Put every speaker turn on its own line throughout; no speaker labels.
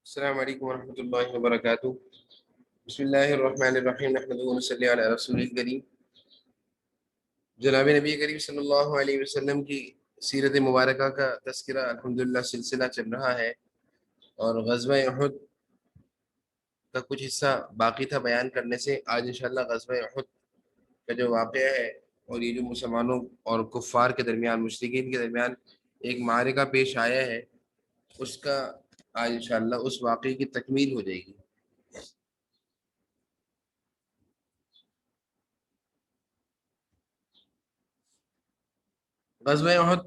السلام علیکم ورحمۃ اللہ وبرکاتہ۔ بسم اللہ الرحمن الرحیم، نحمدہ و نصلی علی رسول الکریم۔ جناب نبی کریم صلی اللہ علیہ وسلم کی سیرت مبارکہ کا تذکرہ الحمدللہ سلسلہ چل رہا ہے، اور غزوہ احد کا کچھ حصہ باقی تھا بیان کرنے سے۔ آج انشاءاللہ غزوہ احد کا جو واقعہ ہے، اور یہ جو مسلمانوں اور کفار کے درمیان، مشرکین کے درمیان ایک معرکہ پیش آیا ہے، اس کا آج انشاءاللہ اس واقعے کی تکمیل ہو جائے گی۔ غزوہ احد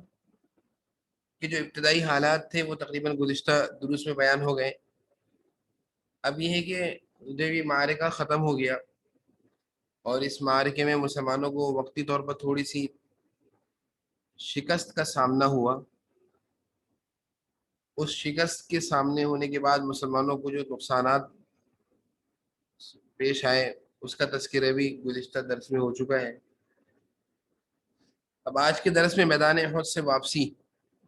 کے جو ابتدائی حالات تھے وہ تقریباً گزشتہ دروس میں بیان ہو گئے۔ اب یہ ہے کہ جب یہ معرکہ ختم ہو گیا اور اس معرکے میں مسلمانوں کو وقتی طور پر تھوڑی سی شکست کا سامنا ہوا، اس شکست کے سامنے ہونے کے بعد مسلمانوں کو جو نقصانات پیش آئے اس کا تذکرہ بھی گزشتہ درس میں ہو چکا ہے۔ اب آج کے درس میں میدان احد سے واپسی،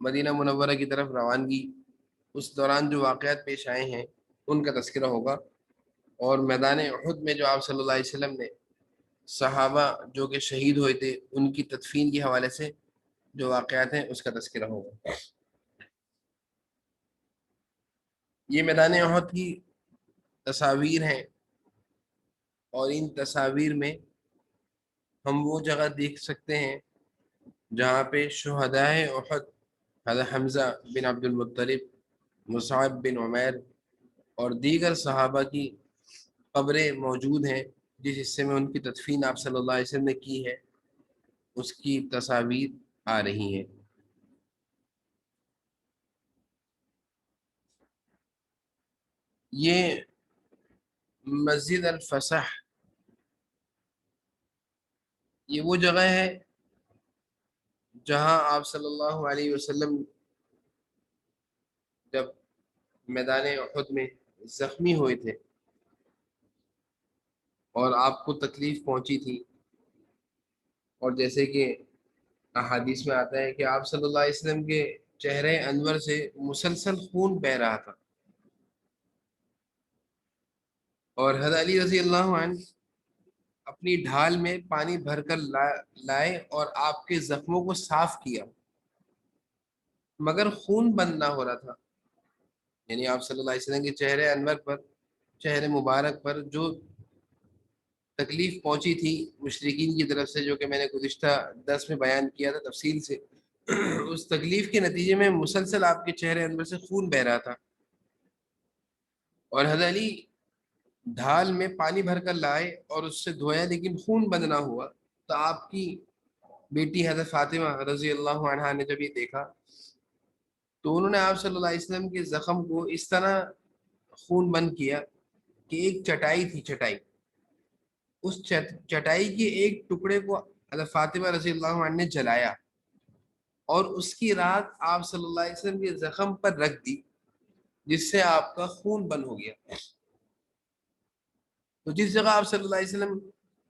مدینہ منورہ کی طرف روانگی، اس دوران جو واقعات پیش آئے ہیں ان کا تذکرہ ہوگا، اور میدان احد میں جو آپ صلی اللہ علیہ وسلم نے صحابہ جو کہ شہید ہوئے تھے ان کی تدفین کے حوالے سے جو واقعات ہیں اس کا تذکرہ ہوگا۔ یہ میدان احد کی تصاویر ہیں، اور ان تصاویر میں ہم وہ جگہ دیکھ سکتے ہیں جہاں پہ شہدائے احد حضرت حمزہ بن عبد المطلب، مصعب بن عمیر اور دیگر صحابہ کی قبریں موجود ہیں۔ جس حصے میں ان کی تدفین آپ صلی اللہ علیہ وسلم نے کی ہے اس کی تصاویر آ رہی ہیں۔ یہ مسجد الفسح، یہ وہ جگہ ہے جہاں آپ صلی اللہ علیہ وسلم جب میدان احد میں زخمی ہوئے تھے اور آپ کو تکلیف پہنچی تھی، اور جیسے کہ احادیث میں آتا ہے کہ آپ صلی اللہ علیہ وسلم کے چہرے انور سے مسلسل خون بہ رہا تھا، اور حضرت علی رضی اللہ عنہ اپنی ڈھال میں پانی بھر کر لائے اور آپ کے زخموں کو صاف کیا، مگر خون بند نہ ہو رہا تھا۔ یعنی آپ صلی اللہ علیہ وسلم کے چہرے انور پر، چہرے مبارک پر جو تکلیف پہنچی تھی مشرکین کی طرف سے، جو کہ میں نے گزشتہ درس میں بیان کیا تھا تفصیل سے، اس تکلیف کے نتیجے میں مسلسل آپ کے چہرے انور سے خون بہ رہا تھا، اور حضرت علی ڈھال میں پانی بھر کر لائے اور اس سے دھویا لیکن خون بند نہ ہوا۔ تو آپ کی بیٹی حضرت فاطمہ رضی اللہ عنہا نے جب یہ دیکھا تو انہوں نے آپ صلی اللہ علیہ وسلم کے زخم کو اس طرح خون بند کیا کہ ایک چٹائی تھی، چٹائی، اس چٹائی کے ایک ٹکڑے کو حضرت فاطمہ رضی اللہ عنہ نے جلایا، اور اس کی رات آپ صلی اللہ علیہ وسلم کے زخم پر رکھ دی، جس سے آپ کا خون بند ہو گیا۔ تو جس جگہ آپ صلی اللہ علیہ وسلم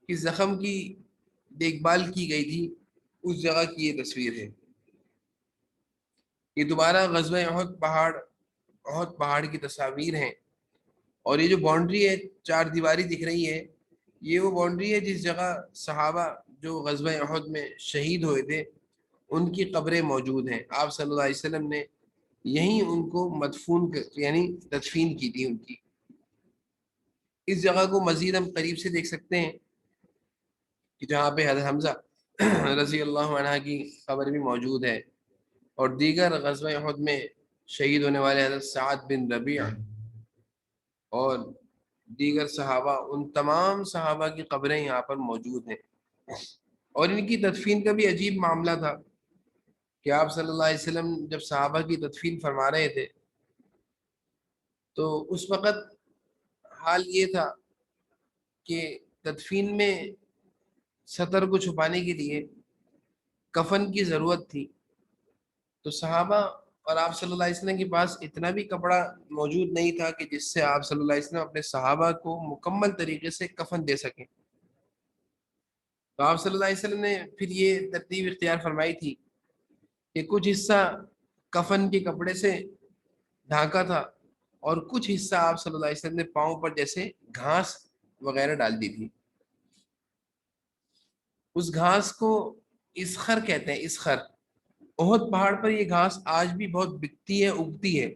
کی زخم کی دیکھ بھال کی گئی تھی اس جگہ کی یہ تصویر ہے۔ یہ دوبارہ غزوہ احد پہاڑ کی تصاویر ہیں، اور یہ جو باؤنڈری ہے، چار دیواری دکھ رہی ہے، یہ وہ باؤنڈری ہے جس جگہ صحابہ جو غزوہ احد میں شہید ہوئے تھے ان کی قبریں موجود ہیں۔ آپ صلی اللہ علیہ وسلم نے یہیں ان کو یعنی تدفین کی تھی ان کی۔ اس جگہ کو مزید ہم قریب سے دیکھ سکتے ہیں کہ جہاں پہ حضرت حمزہ رضی اللہ عنہ کی قبر بھی موجود ہے، اور دیگر غزوہ احد میں شہید ہونے والے حضرت سعد بن ربیع اور دیگر صحابہ، ان تمام صحابہ کی قبریں یہاں پر موجود ہیں۔ اور ان کی تدفین کا بھی عجیب معاملہ تھا کہ آپ صلی اللہ علیہ وسلم جب صحابہ کی تدفین فرما رہے تھے تو اس وقت حال یہ تھا کہ تدفین میں سطر کو چھپانے کے لیے کفن کی ضرورت تھی، تو صحابہ اور آپ صلی اللہ علیہ وسلم کے پاس اتنا بھی کپڑا موجود نہیں تھا کہ جس سے آپ صلی اللہ علیہ وسلم اپنے صحابہ کو مکمل طریقے سے کفن دے سکیں۔ تو آپ صلی اللہ علیہ وسلم نے پھر یہ ترتیب اختیار فرمائی تھی کہ کچھ حصہ کفن کے کپڑے سے ڈھانکا تھا، اور کچھ حصہ آپ صلی اللہ علیہ وسلم نے پاؤں پر جیسے گھاس وغیرہ ڈال دی تھی. اس گھاس کو اسخر کہتے ہیں، اسخر. احد پہاڑ پر یہ گھاس آج بھی بہت بکتی ہے، اگتی ہے،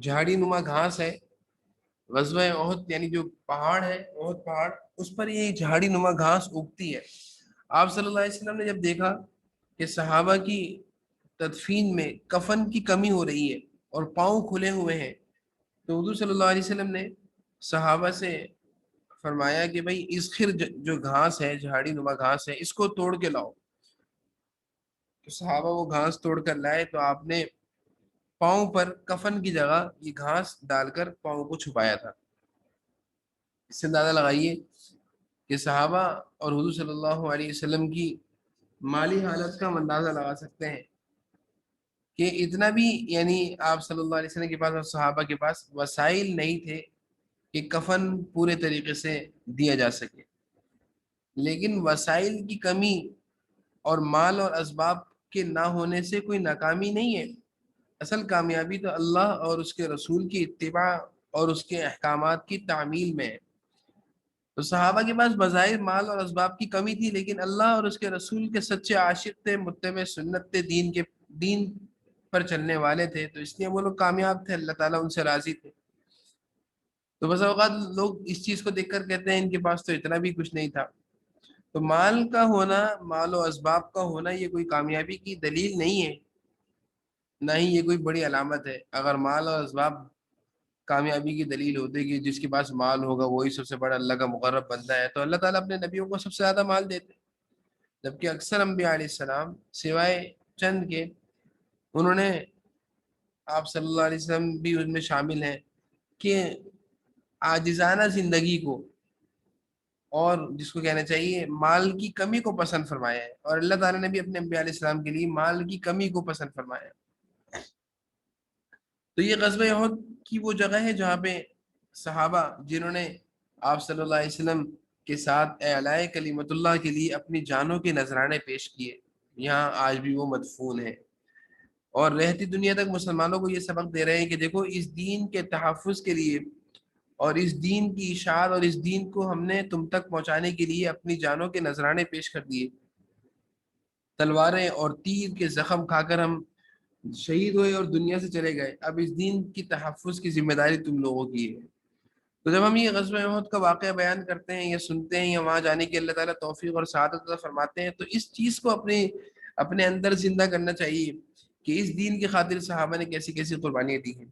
جھاڑی نما گھاس ہے. غزوہ احد یعنی جو پہاڑ ہے احد پہاڑ، اس پر یہ جھاڑی نما گھاس اگتی ہے. آپ صلی اللہ علیہ وسلم نے جب دیکھا کہ صحابہ کی تدفین میں کفن کی کمی ہو رہی ہے اور پاؤں کھلے ہوئے ہیں، تو حضور صلی اللہ علیہ وسلم نے صحابہ سے فرمایا کہ بھائی اسخر جو گھاس ہے، جھاڑی نما گھاس ہے، اس کو توڑ کے لاؤ. تو صحابہ وہ گھاس توڑ کر لائے، تو آپ نے پاؤں پر کفن کی جگہ یہ گھاس ڈال کر پاؤں کو چھپایا تھا. اس سے اندازہ لگائیے کہ صحابہ اور حضور صلی اللہ علیہ وسلم کی مالی حالت کا ہم اندازہ لگا سکتے ہیں کہ اتنا بھی یعنی آپ صلی اللہ علیہ وسلم کے پاس اور صحابہ کے پاس وسائل نہیں تھے کہ کفن پورے طریقے سے دیا جا سکے. لیکن وسائل کی کمی اور مال اور اسباب کے نہ ہونے سے کوئی ناکامی نہیں ہے. اصل کامیابی تو اللہ اور اس کے رسول کی اتباع اور اس کے احکامات کی تعمیل میں ہے. تو صحابہ کے پاس بظاہر مال اور اسباب کی کمی تھی، لیکن اللہ اور اس کے رسول کے سچے عاشق تھے، متبع سنت تھے، دین پر چلنے والے تھے، تو اس لیے وہ لوگ کامیاب تھے، اللہ تعالیٰ ان سے راضی تھے. تو بس اوقات لوگ اس چیز کو دیکھ کر کہتے ہیں ان کے پاس تو اتنا بھی کچھ نہیں تھا. تو مال کا ہونا، مال و اسباب کا ہونا، یہ کوئی کامیابی کی دلیل نہیں ہے، نہ ہی یہ کوئی بڑی علامت ہے. اگر مال اور اسباب کامیابی کی دلیل ہوتے کہ جس کے پاس مال ہوگا وہی سب سے بڑا اللہ کا مقرب بندہ ہے، تو اللہ تعالیٰ اپنے نبیوں کو سب سے زیادہ مال دیتے. جبکہ اکثر انبیاء علیہ السلام سوائے چند کے، انہوں نے، آپ صلی اللہ علیہ وسلم بھی ان میں شامل ہیں، کہ عاجزانہ زندگی کو اور جس کو کہنا چاہیے مال کی کمی کو پسند فرمایا ہے، اور اللہ تعالیٰ نے بھی اپنے انبیاء علیہ السلام کے لیے مال کی کمی کو پسند فرمایا ہے. تو یہ غزوہ احد کی وہ جگہ ہے جہاں پہ صحابہ جنہوں نے آپ صلی اللہ علیہ وسلم کے ساتھ اعلاء کلمت اللہ کے لیے اپنی جانوں کے نذرانے پیش کیے، یہاں آج بھی وہ مدفون ہیں، اور رہتی دنیا تک مسلمانوں کو یہ سبق دے رہے ہیں کہ دیکھو اس دین کے تحفظ کے لیے اور اس دین کی اشاعت اور اس دین کو ہم نے تم تک پہنچانے کے لیے اپنی جانوں کے نذرانے پیش کر دیے. تلواریں اور تیر کے زخم کھا کر ہم شہید ہوئے اور دنیا سے چلے گئے، اب اس دین کی تحفظ کی ذمہ داری تم لوگوں کی ہے. تو جب ہم یہ غزوہ احد کا واقعہ بیان کرتے ہیں یا سنتے ہیں یا وہاں جانے کی اللہ تعالیٰ توفیق اور سعادت عطا فرماتے ہیں، تو اس چیز کو اپنے اندر زندہ کرنا چاہیے کہ اس دین کی خاطر صحابہ نے کیسی کیسی قربانیاں دی ہیں.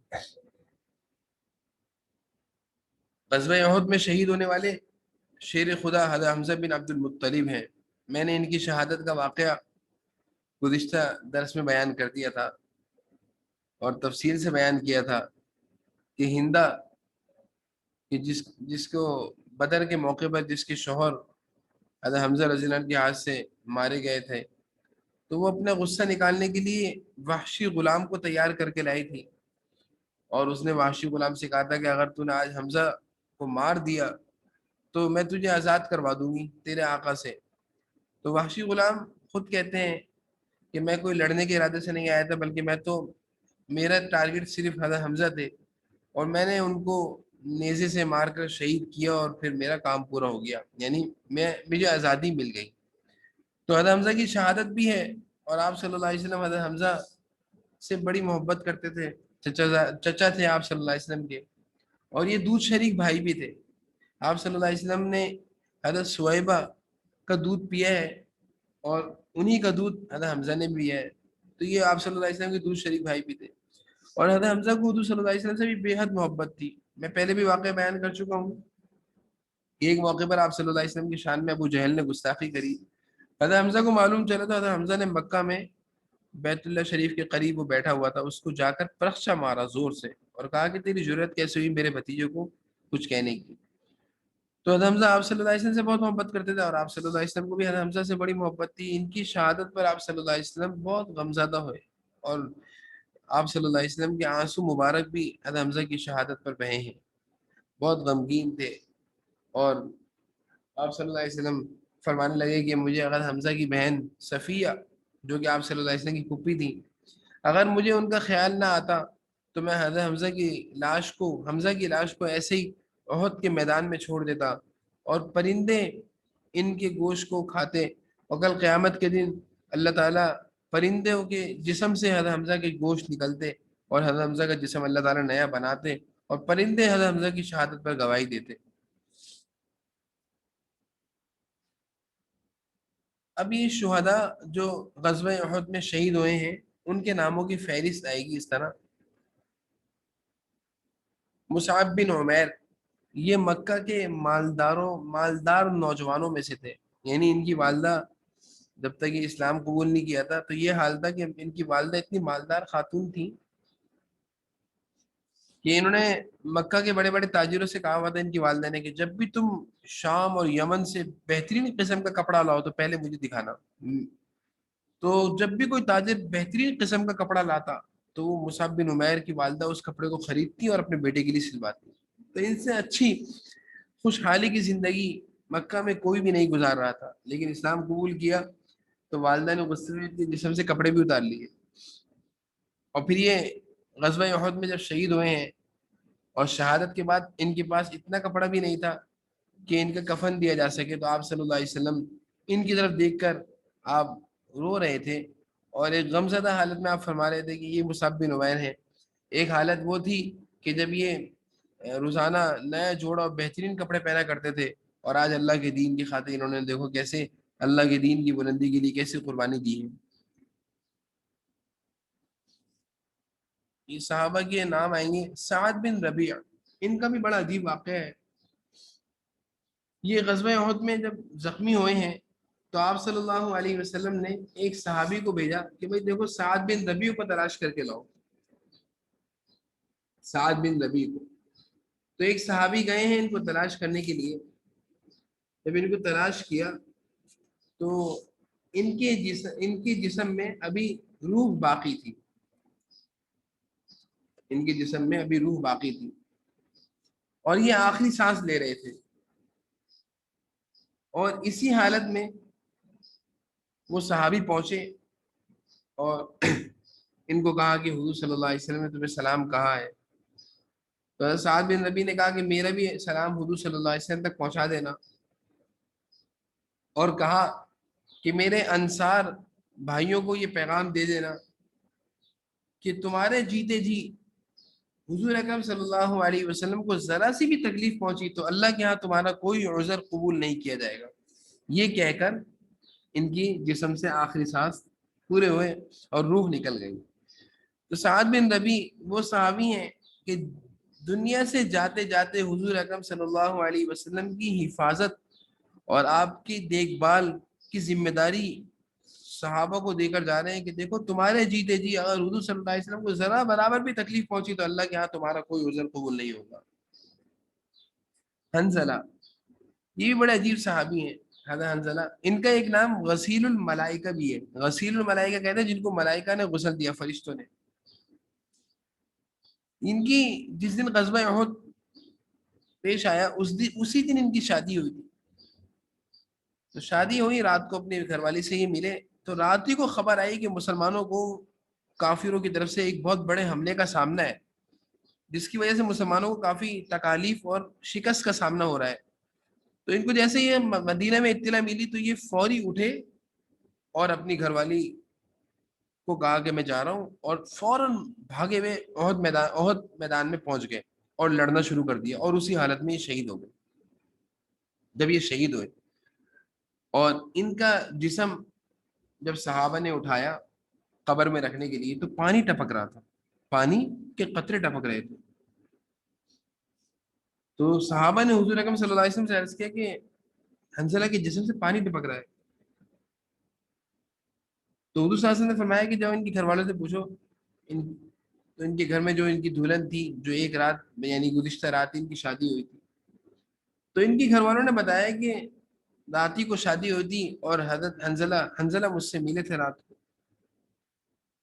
غزوہ احد میں شہید ہونے والے شیر خدا حضرت حمزہ بن عبد المطلب ہیں. میں نے ان کی شہادت کا واقعہ گزشتہ درس میں بیان کر دیا تھا اور تفصیل سے بیان کیا تھا کہ ہندا کہ جس کو بدر کے موقع پر جس کے شوہر حضرت حمزہ رضی اللہ عنہ کے ہاتھ سے مارے گئے تھے، تو وہ اپنا غصہ نکالنے کے لیے وحشی غلام کو تیار کر کے لائی تھی، اور اس نے وحشی غلام سے کہا تھا کہ اگر تو نے آج حمزہ کو مار دیا تو میں تجھے آزاد کروا دوں گی تیرے آقا سے. تو وحشی غلام خود کہتے ہیں کہ میں کوئی لڑنے کے ارادے سے نہیں آیا تھا، بلکہ میرا ٹارگٹ صرف حضرت حمزہ تھے، اور میں نے ان کو نیزے سے مار کر شہید کیا اور پھر میرا کام پورا ہو گیا، یعنی مجھے آزادی مل گئی. تو حضرت حمزہ کی شہادت بھی ہے، اور آپ صلی اللہ علیہ وسلم حضرت حمزہ سے بڑی محبت کرتے تھے، چچا تھے آپ صلی اللہ علیہ وسلم کے، اور یہ دودھ شریک بھائی بھی تھے. آپ صلی اللہ علیہ وسلم نے حضرت سویبہ کا دودھ پیا ہے، اور انہی کا دودھ حضرت حمزہ نے بھی ہے. تو یہ آپ صلی اللہ علیہ وسلم کے دودھ شریک بھائی بھی تھے، اور حضرت حمزہ کو حضور صلی اللہ علیہ وسلم سے بھی بے حد محبت تھی. میں پہلے بھی واقعہ بیان کر چکا ہوں کہ ایک موقع پر آپ صلی اللہ علیہ وسلم کی شان میں ابو جہل نے گستاخی کری. حضرت حمزہ کو معلوم چلا تھا، حضرت حمزہ نے مکہ میں بیت اللہ شریف کے قریب وہ بیٹھا ہوا تھا، اس کو جا کر پرخچا مارا زور سے اور کہا کہ تیری جرت کیسے ہوئی میرے بھتیجے کو کچھ کہنے کی. تو حضرت حمزہ آپ صلی اللہ علیہ وسلم سے بہت محبت کرتے تھے، اور آپ صلی اللہ علیہ وسلم کو بھی حضرت حمزہ سے بڑی محبت تھی. ان کی شہادت پر آپ صلی اللہ علیہ وسلم بہت غمزدہ ہوئے، اور آپ صلی اللہ علیہ وسلم کے آنسو مبارک بھی حضرت حمزہ کی شہادت پر بہے ہیں، بہت غمگین تھے. اور آپ صلی اللہ علیہ وسلم فرمانے لگے کہ مجھے اگر حمزہ کی بہن صفیہ جو کہ آپ صلی اللہ علیہ وسلم کی پھوپھی تھی، اگر مجھے ان کا خیال نہ آتا تو میں حمزہ کی لاش کو ایسے ہی احد کے میدان میں چھوڑ دیتا اور پرندے ان کے گوشت کو کھاتے، اور کل قیامت کے دن اللہ تعالیٰ پرندوں کے جسم سے حضرت حمزہ کے گوشت نکلتے اور حضرت حمزہ کا جسم اللہ تعالیٰ نیا بناتے، اور پرندے حضرت حمزہ کی شہادت پر گواہی دیتے۔ اب یہ شہداء جو غزوہ احد میں شہید ہوئے ہیں ان کے ناموں کی فہرست آئے گی اس طرح: مصعب بن عمیر، یہ مکہ کے مالدار نوجوانوں میں سے تھے، یعنی ان کی والدہ جب تک یہ اسلام قبول نہیں کیا تھا تو یہ حال تھا کہ ان کی والدہ اتنی مالدار خاتون تھی کہ انہوں نے مکہ کے بڑے بڑے تاجروں سے کہا ہوا تھا ان کی والدہ نے کہ جب بھی تم شام اور یمن سے بہترین قسم کا کپڑا لاؤ تو پہلے مجھے دکھانا۔ تو جب بھی کوئی تاجر بہترین قسم کا کپڑا لاتا تو وہ مصعب بن عمیر کی والدہ اس کپڑے کو خریدتی اور اپنے بیٹے کے لیے سلواتی۔ تو ان سے اچھی خوشحالی کی زندگی مکہ میں کوئی بھی نہیں گزار رہا تھا، لیکن اسلام قبول کیا تو والدہ نے غصے میں اپنے جسم سے کپڑے بھی اتار لیے۔ اور پھر یہ غزوہ احد میں جب شہید ہوئے ہیں اور شہادت کے بعد ان کے پاس اتنا کپڑا بھی نہیں تھا کہ ان کا کفن دیا جا سکے، تو آپ صلی اللہ علیہ وسلم ان کی طرف دیکھ کر آپ رو رہے تھے، اور ایک غمزدہ حالت میں آپ فرما رہے تھے کہ یہ مصعب بن عمیر ہیں۔ ایک حالت وہ تھی کہ جب یہ روزانہ نیا جوڑا اور بہترین کپڑے پہنا کرتے تھے، اور آج اللہ کے دین کی خاطر انہوں نے دیکھو کیسے اللہ کے دین کی بلندی کے لیے کیسے قربانی دی ہے۔ یہ صحابہ کے نام آئیں گے۔ سعد بن ربیع، ان کا بھی بڑا عجیب واقعہ ہے۔ یہ غزوہ احد میں جب زخمی ہوئے ہیں تو آپ صلی اللہ علیہ وسلم نے ایک صحابی کو بھیجا کہ بھئی دیکھو سعد بن ربیع کو تلاش کر کے لاؤ، سعد بن ربیع کو۔ تو ایک صحابی گئے ہیں ان کو تلاش کرنے کے لیے، جب ان کو تلاش کیا تو ان کے جسم میں ابھی روح باقی تھی، ان کے جسم میں ابھی روح باقی تھی، اور یہ آخری سانس لے رہے تھے، اور اسی حالت میں وہ صحابی پہنچے اور ان کو کہا کہ حضور صلی اللہ علیہ وسلم نے تمہیں سلام کہا ہے۔ تو حضرت سعد بن ربیع نے کہا کہ میرا بھی سلام حضور صلی اللہ علیہ وسلم تک پہنچا دینا، اور کہا کہ میرے انصار بھائیوں کو یہ پیغام دے دینا کہ تمہارے جیتے جی حضور اکرم صلی اللہ علیہ وسلم کو ذرا سی بھی تکلیف پہنچی تو اللہ کے ہاں تمہارا کوئی عذر قبول نہیں کیا جائے گا۔ یہ کہہ کر ان کی جسم سے آخری سانس پورے ہوئے اور روح نکل گئی۔ تو سعد بن ربیع وہ صحابی ہیں کہ دنیا سے جاتے جاتے حضور اکرم صلی اللہ علیہ وسلم کی حفاظت اور آپ کی دیکھ بھال کی ذمہ داری صحابہ کو دے کر جا رہے ہیں کہ دیکھو تمہارے جیتے جی اگر حضور صلی اللہ علیہ وسلم کو ذرا برابر بھی تکلیف پہنچی تو اللہ کے ہاں تمہارا کوئی عذر قبول نہیں ہوگا۔ حنزلہ، یہ بھی بڑے عجیب صحابی ہیں حضرت حنزلہ، ان کا ایک نام غسیل الملائکہ بھی ہے۔ غسیل الملائکہ کہتے ہیں جن کو ملائکہ نے غسل دیا، فرشتوں نے۔ ان کی جس دن غزوہ احد پیش آیا اسی دن ان کی شادی ہوئی تھی۔ تو شادی ہوئی، رات کو اپنی گھر والی سے یہ ملے تو رات ہی کو خبر آئی کہ مسلمانوں کو کافروں کی طرف سے ایک بہت بڑے حملے کا سامنا ہے، جس کی وجہ سے مسلمانوں کو کافی تکالیف اور شکست کا سامنا ہو رہا ہے۔ تو ان کو جیسے یہ مدینہ میں اطلاع ملی تو یہ فوری اٹھے اور اپنی گھر والی کو کہا کہ میں جا رہا ہوں، اور فوراً بھاگے ہوئے احد میدان میں پہنچ گئے اور لڑنا شروع کر دیا، اور اسی حالت میں یہ شہید ہو گئے۔ جب یہ شہید ہوئے اور ان کا جسم جب صحابہ نے اٹھایا قبر میں رکھنے کے لیے تو پانی ٹپک رہا تھا، پانی کے قطرے ٹپک رہے تھے۔ تو صحابہ نے حضور اکرم صلی اللہ علیہ وسلم سے عرض کیا کہ حنزلہ کے جسم سے پانی ٹپک رہا ہے۔ تو حضور صلی اللہ علیہ وسلم نے فرمایا کہ جب ان کے گھر والوں سے پوچھو، تو ان کے گھر میں جو ان کی دلہن تھی، جو ایک رات یعنی گزشتہ رات ان کی شادی ہوئی تھی، تو ان کے گھر والوں نے بتایا کہ رات ہی کو شادی ہوئی تھی اور حضرت حنزلہ مجھ سے ملے تھے رات کو،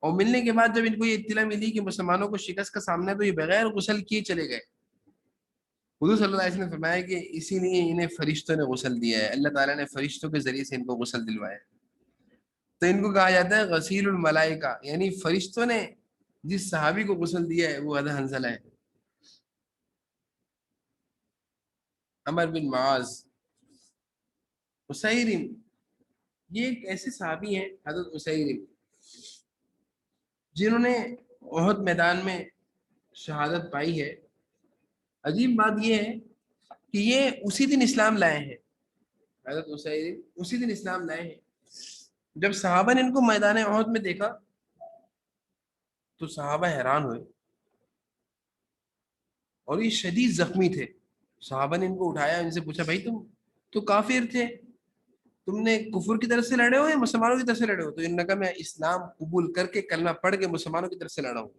اور ملنے کے بعد جب ان کو یہ اطلاع ملی کہ مسلمانوں کو شکست کا سامنا ہے تو یہ بغیر غسل کیے چلے گئے۔ حضور صلی اللہ علیہ وسلم نے فرمایا کہ اسی لیے انہیں فرشتوں نے غسل دیا ہے، اللہ تعالیٰ نے فرشتوں کے ذریعے سے ان کو غسل دلوایا ہے۔ تو ان کو کہا جاتا ہے غسیل الملائکہ، یعنی فرشتوں نے جس صحابی کو غسل دیا ہے وہ ابو حنظلہ ہے، عمر بن معاذ، اسیرم، یہ ایک ایسے صحابی ہیں حضرت اسیرم جنہوں نے احد میدان میں شہادت پائی ہے۔ عجیب بات یہ ہے کہ یہ اسی دن اسلام لائے ہیں، حضرت اسیرم اسی دن اسلام لائے ہیں۔ جب صحابہ نے ان کو میدان احد میں دیکھا تو صحابہ حیران ہوئے، اور یہ شدید زخمی تھے۔ صحابہ نے ان کو اٹھایا، ان سے پوچھا بھائی تم تو کافر تھے، تم نے کفر کی طرف سے لڑے ہو یا مسلمانوں کی طرف سے لڑے ہو؟ تو انہوں نے کہا میں اسلام قبول کر کے کلمہ پڑھ کے مسلمانوں کی طرف سے لڑا ہوں،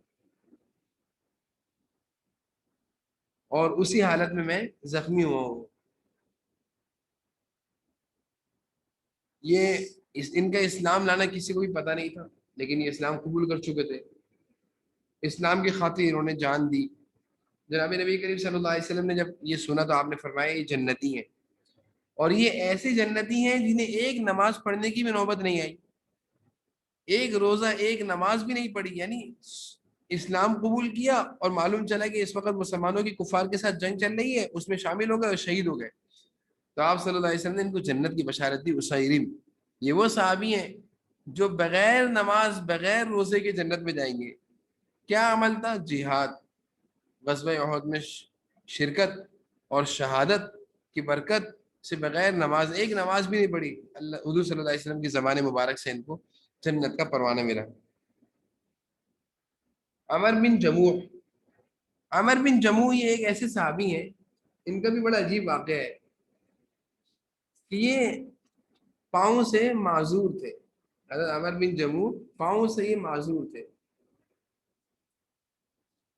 اور اسی حالت میں زخمی ہوا ہوں۔ یہ ان کا اسلام لانا کسی کو بھی پتہ نہیں تھا، لیکن یہ اسلام قبول کر چکے تھے، اسلام کی خاطر انہوں نے جان دی۔ جناب نبی کریم صلی اللہ علیہ وسلم نے جب یہ سنا تو آپ نے فرمایا یہ جنتی ہیں، اور یہ ایسے جنتی ہیں جنہیں ایک نماز پڑھنے کی بھی نوبت نہیں آئی، ایک روزہ ایک نماز بھی نہیں پڑھی، یعنی اسلام قبول کیا اور معلوم چلا کہ اس وقت مسلمانوں کی کفار کے ساتھ جنگ چل رہی ہے، اس میں شامل ہو گئے اور شہید ہو گئے، تو آپ صلی اللہ علیہ وسلم نے ان کو جنت کی بشارت دی۔ اسیرم یہ وہ صحابی ہیں جو بغیر نماز بغیر روزے کے جنت میں جائیں گے۔ کیا عمل تھا؟ جہاد، غزوہ احد میں شرکت اور شہادت کی برکت سے بغیر نماز، ایک نماز بھی نہیں پڑھی، اللہ حضور صلی اللہ علیہ وسلم کی زبان مبارک سے ان کو جنت کا پروانہ ملا۔ عمر بن جموح، عمر بن جموح یہ ایک ایسے صحابی ہیں، ان کا بھی بڑا عجیب واقعہ ہے کہ یہ پاؤں سے معذور تھے۔ حضرت عمر بن جموح پاؤں سے یہ معذور تھے،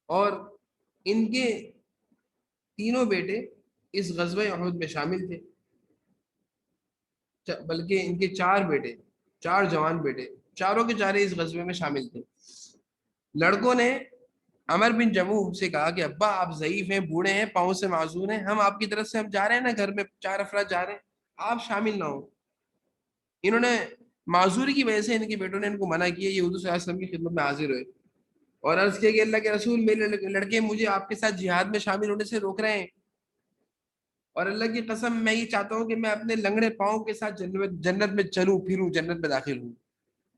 اور ان کے تینوں بیٹے اس غزوہ احد میں شامل تھے، بلکہ ان کے چار بیٹے، چار جوان بیٹے، چاروں کے چارے اس غزوے میں شامل تھے۔ لڑکوں نے عمر بن جموح سے کہا کہ ابا آپ ضعیف ہیں، بوڑھے ہیں، پاؤں سے معذور ہیں، ہم آپ کی طرف سے ہم جا رہے ہیں نا، گھر میں چار افراد جا رہے ہیں، آپ شامل نہ ہو۔ انہوں نے معذوری کی وجہ سے ان کے بیٹوں نے ان کو منع کیا، یہ حضور صلی اللہ علیہ وسلم کی خدمت میں حاضر ہوئے اور عرض کیا کہ اللہ کے رسول، میرے لڑکے مجھے آپ کے ساتھ جہاد میں شامل ہونے سے روک رہے ہیں، اور اللہ کی قسم میں یہ چاہتا ہوں کہ میں اپنے لنگڑے پاؤں کے ساتھ جنت میں چلوں پھروں، جنت میں داخل ہوں۔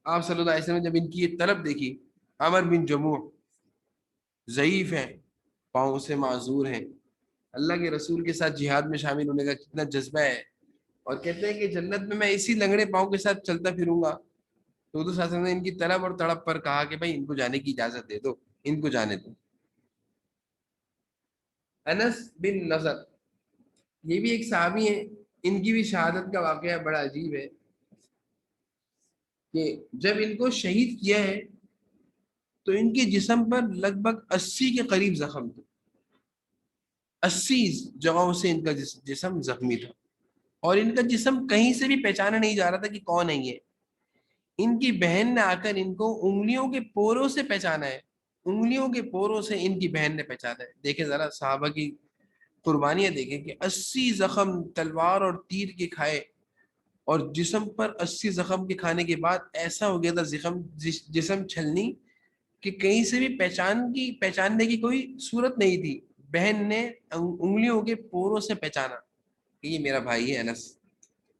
آپ صلی اللہ علیہ وسلم نے جب ان کی یہ طلب دیکھی، عمر بن جموح ضعیف ہیں، پاؤں سے معذور ہیں، اللہ کے رسول کے ساتھ جہاد میں شامل ہونے کا کتنا جذبہ ہے، اور کہتے ہیں کہ جنت میں اسی لنگڑے پاؤں کے ساتھ چلتا پھروں گا۔ تو حضور صلی اللہ علیہ وسلم نے ان کی طلب اور تڑپ پر کہا کہ بھائی ان کو جانے کی اجازت دے دو، ان کو جانے دو۔ انس بن نضر یہ بھی ایک صحابی ہیں، ان کی بھی شہادت کا واقعہ بڑا عجیب ہے کہ جب ان کو شہید کیا ہے تو ان کے جسم پر لگ بھگ 80 کے قریب زخم تھے، 80 جگہوں سے ان کا جسم زخمی تھا، اور ان کا جسم کہیں سے بھی پہچانا نہیں جا رہا تھا کہ کون ہے یہ۔ ان کی بہن نے آ کر ان کو انگلیوں کے پوروں سے پہچانا ہے، انگلیوں کے پوروں سے ان کی بہن نے پہچانا ہے۔ دیکھیں ذرا صحابہ کی قربانیاں دیکھیں کہ 80 زخم تلوار اور تیر کے کھائے، اور جسم پر 80 زخم کے کھانے کے بعد ایسا ہو گیا تھا جسم چھلنی کہ کہیں سے بھی پہچاننے کی کوئی صورت نہیں تھی۔ بہن نے انگلیوں کے پوروں سے پہچانا کہ یہ میرا بھائی ہے انس۔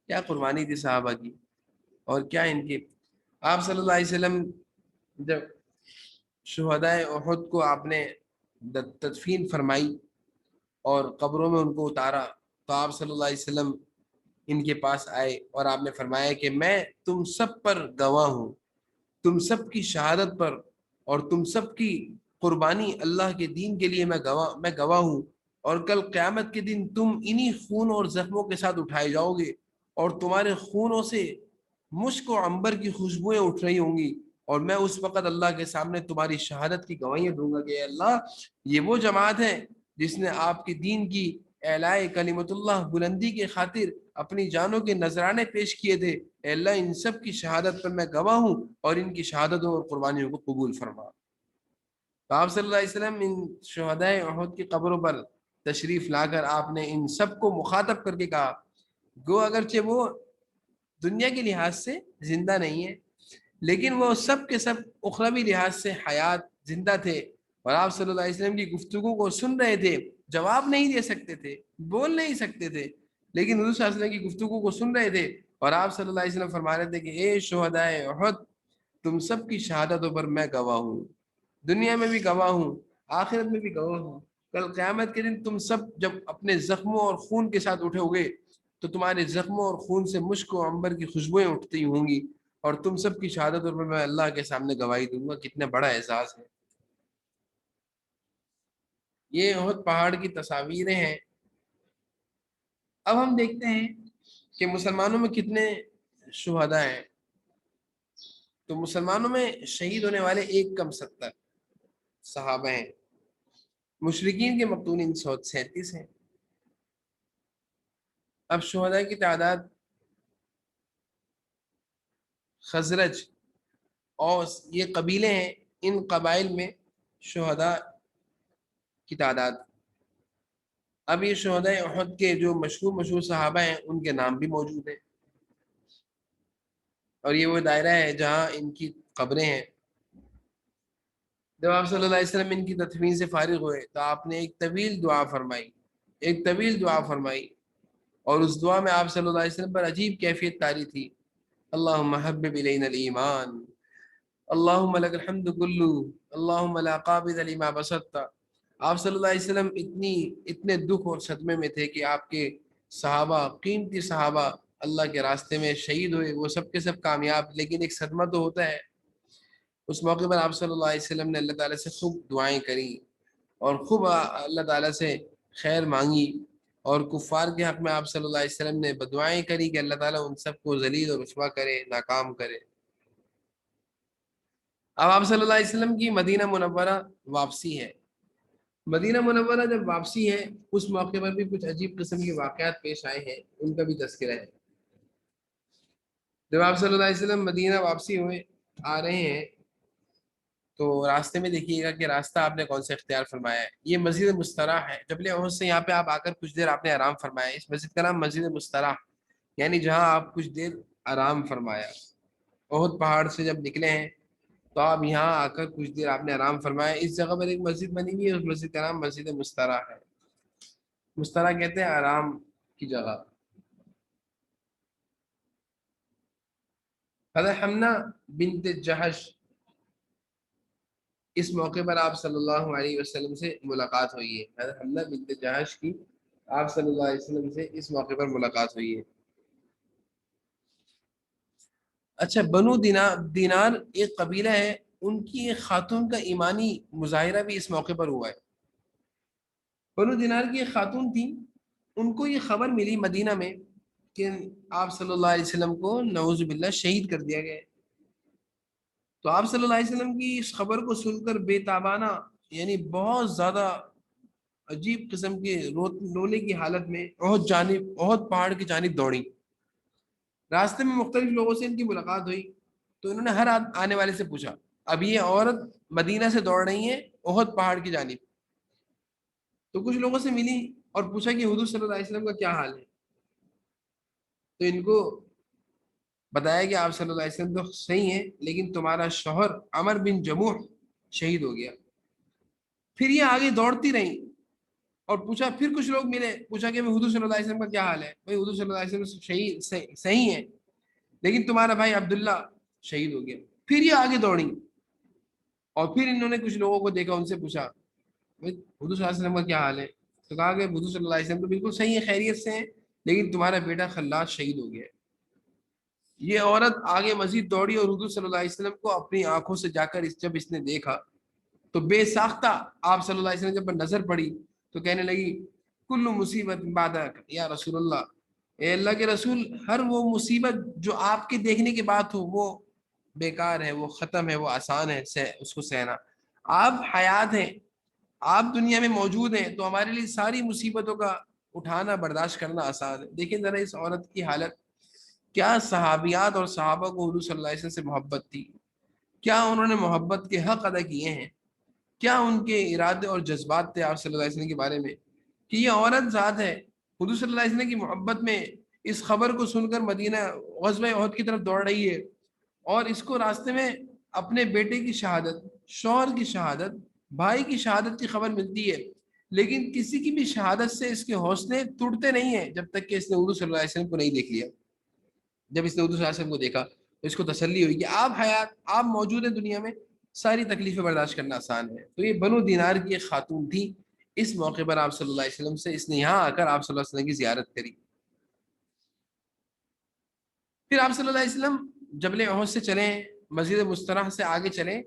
کیا قربانی تھی صحابہ کی، اور کیا ان کے۔ آپ صلی اللہ علیہ وسلم جب شہدائے احد کو آپ نے تدفین فرمائی اور قبروں میں ان کو اتارا، تو آپ صلی اللہ علیہ وسلم ان کے پاس آئے اور آپ نے فرمایا کہ میں تم سب پر گواہ ہوں، تم سب کی شہادت پر اور تم سب کی قربانی اللہ کے دین کے لیے میں گواہ ہوں، اور کل قیامت کے دن تم انہی خون اور زخموں کے ساتھ اٹھائے جاؤ گے، اور تمہارے خونوں سے مشک و عنبر کی خوشبوئیں اٹھ رہی ہوں گی، اور میں اس وقت اللہ کے سامنے تمہاری شہادت کی گواہیاں دوں گا کہ اے اللہ یہ وہ جماعت ہے جس نے آپ کے دین کی اعلاء کلمت اللہ بلندی کے خاطر اپنی جانوں کے نذرانے پیش کیے تھے۔ اے اللہ ان سب کی شہادت پر میں گواہ ہوں، اور ان کی شہادتوں اور قربانیوں کو قبول فرما۔ تو آپ صلی اللہ علیہ وسلم ان شہدائے احد کی قبروں پر تشریف لا کر آپ نے ان سب کو مخاطب کر کے کہا، گو اگرچہ وہ دنیا کے لحاظ سے زندہ نہیں ہے، لیکن وہ سب کے سب اخروی لحاظ سے حیات زندہ تھے اور آپ صلی اللہ علیہ وسلم کی گفتگو کو سن رہے تھے، جواب نہیں دے سکتے تھے، بول نہیں سکتے تھے، لیکن حضور صلی اللہ علیہ وسلم کی گفتگو کو سن رہے تھے، اور آپ صلی اللہ علیہ وسلم فرما رہے تھے کہ اے شہدائے احد، تم سب کی شہادتوں پر میں گواہ ہوں، دنیا میں بھی گواہ ہوں، آخرت میں بھی گواہ ہوں، کل قیامت کے دن تم سب جب اپنے زخموں اور خون کے ساتھ اٹھے ہوگے تو تمہارے زخموں اور خون سے مشک و عنبر کی خوشبوئیں اٹھتی ہوں گی، اور تم سب کی شہادتوں پر میں اللہ کے سامنے گواہی دوں گا۔ کتنا بڑا اعزاز ہے۔ یہ احد پہاڑ کی تصاویریں ہیں۔ اب ہم دیکھتے ہیں کہ مسلمانوں میں کتنے شہداء ہیں۔ تو مسلمانوں میں شہید ہونے والے 1 کم 70 صحابہ ہیں، مشرکین کے مقتولین 137 ہیں۔ اب شہداء کی تعداد خزرج، اوس، یہ قبیلے ہیں، ان قبائل میں شہداء کی تعداد۔ اب یہ شہداء احد کے جو مشہور صحابہ ہیں ان کے نام بھی موجود ہیں، اور یہ وہ دائرہ ہے جہاں ان کی قبریں ہیں۔ جب آپ صلی اللہ علیہ وسلم ان کی تدفین سے فارغ ہوئے تو آپ نے ایک طویل دعا فرمائی، اور اس دعا میں آپ صلی اللہ علیہ وسلم پر عجیب کیفیت طاری تھی۔ اللہم حبب الینا الایمان، اللہم لک الحمد کلو، اللہم لا قابض لما بسطت۔ آپ صلی اللہ علیہ وسلم اتنے دکھ اور صدمے میں تھے کہ آپ کے صحابہ، قیمتی صحابہ اللہ کے راستے میں شہید ہوئے، وہ سب کے سب کامیاب، لیکن ایک صدمہ تو ہوتا ہے۔ اس موقع پر آپ صلی اللہ علیہ وسلم نے اللہ تعالیٰ سے خوب دعائیں کریں اور خوب اللہ تعالیٰ سے خیر مانگی، اور کفار کے حق میں آپ صلی اللہ علیہ وسلم نے بدعائیں کری کہ اللہ تعالیٰ ان سب کو ذلیل اور رسوا کرے، ناکام کرے۔ اب آپ صلی اللہ علیہ وسلم کی مدینہ منورہ واپسی ہے۔ مدینہ منورہ جب واپسی ہے، اس موقع پر بھی کچھ عجیب قسم کے واقعات پیش آئے ہیں، ان کا بھی تذکرہ ہے۔ جب آپ صلی اللہ علیہ وسلم مدینہ واپسی ہوئے آ رہے ہیں تو راستے میں دیکھیے گا کہ راستہ آپ نے کون سا اختیار فرمایا ہے۔ یہ مسجد مستراح ہے، جبل احد سے یہاں پہ آپ آ کر کچھ دیر آپ نے آرام فرمایا۔ اس مسجد کا نام مسجد مستراح، یعنی جہاں آپ کچھ دیر آرام فرمایا۔ احد پہاڑ سے جب نکلے ہیں تو آپ یہاں آ کر کچھ دیر آپ نے آرام فرمایا۔ اس جگہ پر ایک مسجد بنی ہوئی ہے، اس مسجد کا نام مسجد مستراح ہے۔ مستراح کہتے ہیں آرام کی جگہ۔ حضرت حمنہ بنت جہش، اس موقع پر آپ صلی اللہ علیہ وسلم سے ملاقات ہوئی ہے۔ حضرت حمنہ بنت جہش کی آپ صلی اللہ علیہ وسلم سے اس موقع پر ملاقات ہوئی ہے۔ اچھا، بنو دینار ایک قبیلہ ہے، ان کی ایک خاتون کا ایمانی مظاہرہ بھی اس موقع پر ہوا ہے۔ بنو دینار کی ایک خاتون تھی، ان کو یہ خبر ملی مدینہ میں کہ آپ صلی اللہ علیہ وسلم کو نعوذ باللہ شہید کر دیا گیا ہے۔ تو آپ صلی اللہ علیہ وسلم کی اس خبر کو سن کر بے تابانہ، یعنی بہت زیادہ عجیب قسم کے رونے کی حالت میں احد پہاڑ کی جانب دوڑی۔ راستے میں مختلف لوگوں سے ان کی ملاقات ہوئی تو انہوں نے ہر آنے والے سے پوچھا، اب یہ عورت مدینہ سے دوڑ رہی ہیں احد پہاڑ کی جانب۔ تو کچھ لوگوں سے ملی اور پوچھا کہ حضور صلی اللہ علیہ وسلم کا کیا حال ہے، تو ان کو بتایا کہ آپ صلی اللہ علیہ وسلم تو صحیح ہیں، لیکن تمہارا شوہر عمر بن جموح شہید ہو گیا۔ پھر یہ آگے دوڑتی رہیں اور پوچھا، پھر کچھ لوگ ملے، پوچھا کہ حضور صلی اللہ علیہ وسلم کا کیا حال ہے، بھائی حضور صلی اللہ علیہ وسلم شہید صحیح ہیں، لیکن تمہارا بھائی عبداللہ شہید ہو گیا۔ پھر یہ آگے دوڑی اور پھر انہوں نے کچھ لوگوں کو دیکھا، ان سے پوچھا بھائی حضور صلی اللہ علیہ وسلم کا کیا حال ہے، تو کہا کہ حضور صلی اللہ علیہ وسلم تو بالکل صحیح ہے، خیریت سے ہیں، لیکن تمہارا بیٹا خلاد شہید ہو گیا ہے۔ یہ عورت آگے مزید دوڑی اور حضور صلی اللہ علیہ وسلم کو اپنی آنکھوں سے جا کر جب اس نے دیکھا تو بے ساختہ آپ صلی اللہ علیہ وسلم جب نظر پڑی تو کہنے لگی، کل مصیبت بعدک یا رسول اللہ، اے اللہ کے رسول، ہر وہ مصیبت جو آپ کے دیکھنے کے بعد ہو وہ بیکار ہے، وہ ختم ہے، وہ آسان ہے اس کو سہنا۔ آپ حیات ہیں، آپ دنیا میں موجود ہیں، تو ہمارے لیے ساری مصیبتوں کا اٹھانا برداشت کرنا آسان ہے۔ دیکھیں ذرا اس عورت کی حالت، کیا صحابیات اور صحابہ کو حضور صلی اللہ علیہ وسلم سے محبت تھی، کیا انہوں نے محبت کے حق ادا کیے ہیں، کیا ان کے ارادے اور جذبات تھے آپ صلی اللہ علیہ وسلم کے بارے میں، کہ یہ عورت ذات ہے حضور صلی اللہ علیہ وسلم کی محبت میں اس خبر کو سن کر مدینہ غزوہ احد کی طرف دوڑ رہی ہے، اور اس کو راستے میں اپنے بیٹے کی شہادت شوہر کی شہادت، بھائی کی شہادت کی خبر ملتی ہے، لیکن کسی کی بھی شہادت سے اس کے حوصلے ٹوٹتے نہیں ہیں جب تک کہ اس نے حضور صلی اللہ علیہ وسلم کو نہیں دیکھ لیا۔ جب اس نے حضور صلی اللہ علیہ وسلم کو دیکھا تو اس کو تسلی ہوئی کہ آپ حیات، آپ موجود ہیں دنیا میں، ساری تکلیفیں برداشت کرنا آسان ہے۔ تو یہ بنو دینار کی ایک خاتون تھی، اس موقع پر آپ صلی اللہ علیہ وسلم سے اس نے یہاں آ کر آپ صلی اللہ علیہ وسلم کی زیارت کری۔ پھر آپ صلی اللہ علیہ وسلم جبل احد سے چلیں، مسجد مسترح سے آگے چلیں،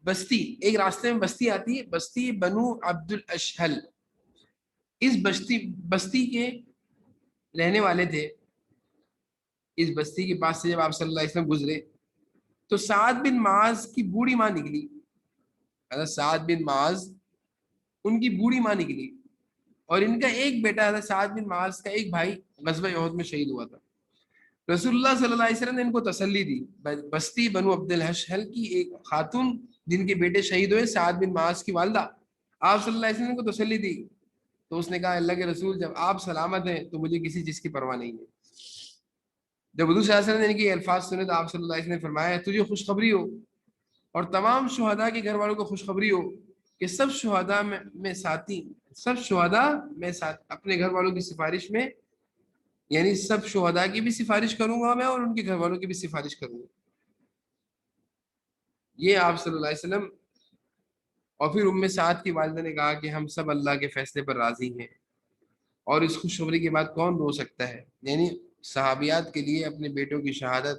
بستی، ایک راستے میں بستی آتی ہے، بستی بنو عبد الاشہل، اس بستی کے رہنے والے تھے۔ اس بستی کے پاس سے جب آپ صلی اللہ علیہ وسلم گزرے تو سعد بن معاذ کی بوڑھی ماں نکلی، حضرت سعد بن معاذ ان کی بوڑھی ماں نکلی، اور ان کا ایک بیٹا حضرت سعد بن معاذ کا ایک بھائی غزوہ احد میں شہید ہوا تھا۔ رسول اللہ صلی اللہ علیہ وسلم نے ان کو تسلی دی، بستی بنو عبد الحشل کی ایک خاتون جن کے بیٹے شہید ہوئے، سعد بن معاذ کی والدہ، آپ صلی اللہ علیہ وسلم کو تسلی دی۔ تو اس نے کہا اللہ کے رسول جب آپ سلامت ہیں تو مجھے کسی چیز کی پرواہ نہیں ہے۔ جب حضور صلی اللہ علیہ وسلم نے ان کے الفاظ سنے تو آپ صلی اللہ علیہ وسلم نے فرمایا تجھے خوشخبری ہو اور تمام شہداء کے گھر والوں کو خوشخبری ہو کہ سب شہداء میں ساتھی، سب شہداء میں ساتھ اپنے گھر والوں کی سفارش میں، یعنی سب شہداء کی بھی سفارش کروں گا میں اور ان کے گھر والوں کی بھی سفارش کروں گا۔ یہ آپ صلی اللہ علیہ وسلم، اور پھر ام سعد کی والدہ نے کہا کہ ہم سب اللہ کے فیصلے پر راضی ہیں، اور اس خوشخبری کے بعد کون رو سکتا ہے؟ یعنی صحابیات کے لیے اپنے بیٹوں کی شہادت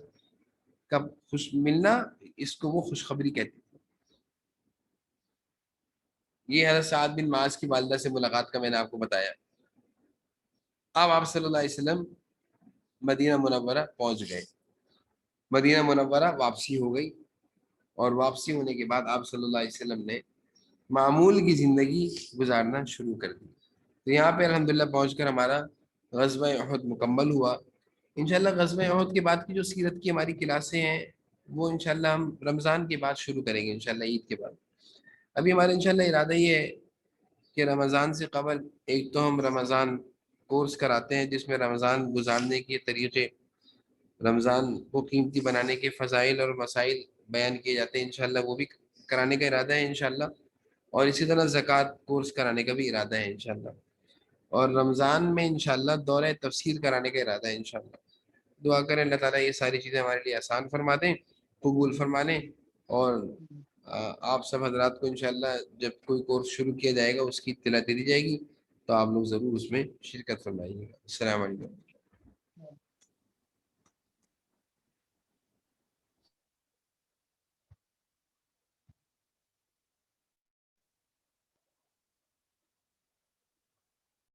کا خوش ملنا، اس کو وہ خوشخبری کہتی تھی۔ یہ حضرت سعد بن معاذ کی والدہ سے ملاقات کا میں نے آپ کو بتایا۔ اب آپ صلی اللہ علیہ وسلم مدینہ منورہ پہنچ گئے، مدینہ منورہ واپسی ہو گئی، اور واپسی ہونے کے بعد آپ صلی اللہ علیہ وسلم نے معمول کی زندگی گزارنا شروع کر دی۔ تو یہاں پہ الحمدللہ پہنچ کر ہمارا غزوہ احد مکمل ہوا۔ انشاءاللہ غزوہ احد کے بعد کی جو سیرت کی ہماری کلاسیں ہیں وہ انشاءاللہ ہم رمضان کے بعد شروع کریں گے، انشاءاللہ عید کے بعد۔ ابھی ہمارا انشاءاللہ ارادہ یہ ہے کہ رمضان سے قبل ایک تو ہم رمضان کورس کراتے ہیں جس میں رمضان گزارنے کے طریقے، رمضان کو قیمتی بنانے کے فضائل اور مسائل بیان کیے جاتے ہیں، انشاءاللہ وہ بھی کرانے کا ارادہ ہے انشاءاللہ، اور اسی طرح زکوٰۃ کورس کرانے کا بھی ارادہ ہے انشاءاللہ، اور رمضان میں انشاءاللہ دورہ تفسیر کرانے کا ارادہ ہے انشاءاللہ۔ دعا کریں اللہ تعالیٰ یہ ساری چیزیں ہمارے لیے آسان فرما دیں، قبول فرما لیں، اور آپ سب حضرات کو انشاءاللہ جب کوئی کورس شروع کیا جائے گا اس کی اطلاع دے دی جائے گی، تو آپ لوگ ضرور اس میں شرکت فرمائیے گا۔ السلام علیکم۔